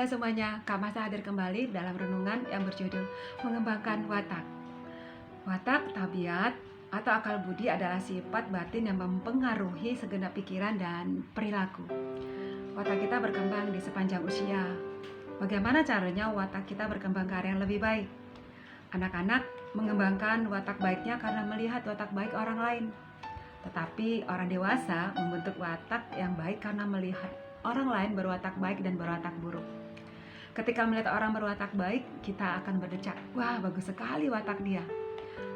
semuanya, Kak Masa hadir kembali dalam renungan yang berjudul Mengembangkan Watak. Watak, tabiat, atau akal budi adalah sifat batin yang mempengaruhi segenap pikiran dan perilaku. Watak kita berkembang di sepanjang usia. Bagaimana caranya watak kita berkembang ke arah yang lebih baik? Anak-anak mengembangkan watak baiknya karena melihat watak baik orang lain. Tetapi orang dewasa membentuk watak yang baik karena melihat orang lain berwatak baik dan berwatak buruk. Ketika melihat orang berwatak baik, kita akan berdecak, wah bagus sekali watak dia.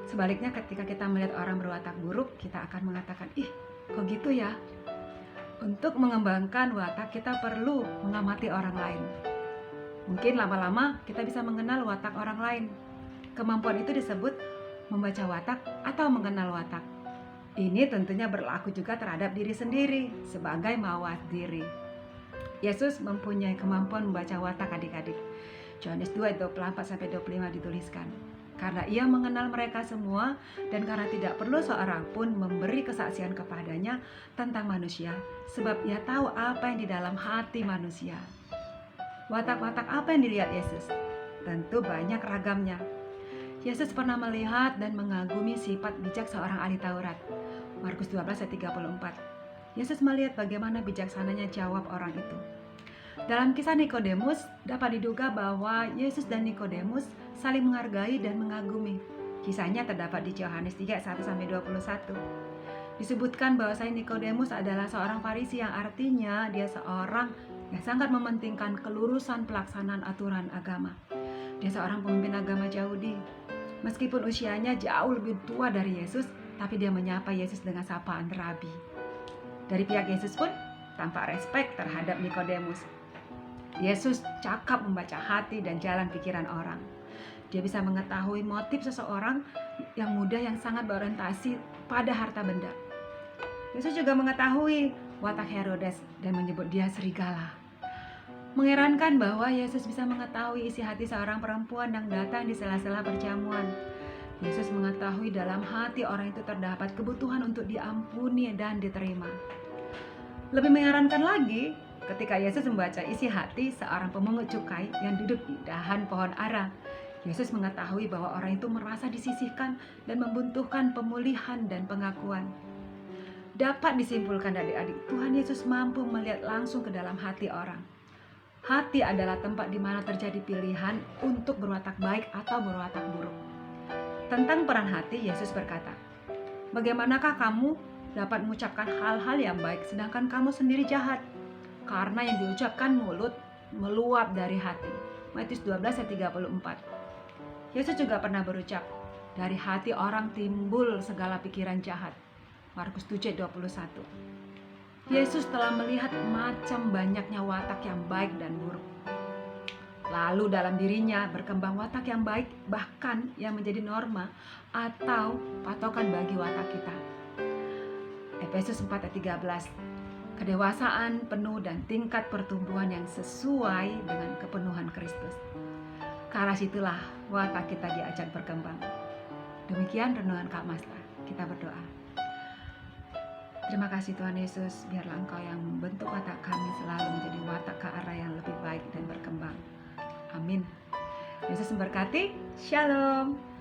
Sebaliknya ketika kita melihat orang berwatak buruk, kita akan mengatakan, ih kok gitu ya? Untuk mengembangkan watak kita perlu mengamati orang lain. Mungkin lama-lama kita bisa mengenal watak orang lain. Kemampuan itu disebut membaca watak atau mengenal watak. Ini tentunya berlaku juga terhadap diri sendiri sebagai mawas diri. Yesus mempunyai kemampuan membaca watak adik-adik. Yohanes 2:24-25 dituliskan. Karena ia mengenal mereka semua dan karena tidak perlu seorang pun memberi kesaksian kepadanya tentang manusia, sebab ia tahu apa yang di dalam hati manusia. Watak-watak apa yang dilihat Yesus? Tentu banyak ragamnya. Yesus pernah melihat dan mengagumi sifat bijak seorang ahli Taurat. Markus 12:34. Yesus melihat bagaimana bijaksananya jawab orang itu. Dalam kisah Nikodemus, dapat diduga bahwa Yesus dan Nikodemus saling menghargai dan mengagumi. Kisahnya terdapat di Yohanes 3:1-21. Disebutkan bahwa Nikodemus adalah seorang Farisi yang artinya dia seorang yang sangat mementingkan kelurusan pelaksanaan aturan agama. Dia seorang pemimpin agama Yahudi. Meskipun usianya jauh lebih tua dari Yesus, tapi dia menyapa Yesus dengan sapaan Rabi. Dari pihak Yesus pun tampak respek terhadap Nikodemus. Yesus cakap membaca hati dan jalan pikiran orang. Dia bisa mengetahui motif seseorang yang muda yang sangat berorientasi pada harta benda. Yesus juga mengetahui watak Herodes dan menyebut dia serigala. Mengherankan bahwa Yesus bisa mengetahui isi hati seorang perempuan yang datang di sela-sela perjamuan. Yesus mengetahui dalam hati orang itu terdapat kebutuhan untuk diampuni dan diterima. Lebih mengherankan lagi ketika Yesus membaca isi hati seorang pemungut cukai yang duduk di dahan pohon ara. Yesus mengetahui bahwa orang itu merasa disisihkan dan membutuhkan pemulihan dan pengakuan. Dapat disimpulkan adik-adik, Tuhan Yesus mampu melihat langsung ke dalam hati orang. Hati adalah tempat di mana terjadi pilihan untuk berwatak baik atau berwatak buruk. Tentang peran hati, Yesus berkata, bagaimanakah kamu dapat mengucapkan hal-hal yang baik sedangkan kamu sendiri jahat? Karena yang diucapkan mulut meluap dari hati. Matius 12:34. Yesus juga pernah berucap, dari hati orang timbul segala pikiran jahat. Markus 7:21. Yesus telah melihat macam banyaknya watak yang baik dan buruk. Lalu dalam dirinya berkembang watak yang baik, bahkan yang menjadi norma atau patokan bagi watak kita. Efesus 4:13. Kedewasaan penuh dan tingkat pertumbuhan yang sesuai dengan kepenuhan Kristus. Ke arah situlah watak kita diajak berkembang. Demikian renungan Kak Masla. Kita berdoa. Terima kasih Tuhan Yesus, biarlah Engkau yang membentuk watak kami selalu menjadi watak ke arah yang lebih baik dan berkembang. Amin. Yesus memberkati. Shalom.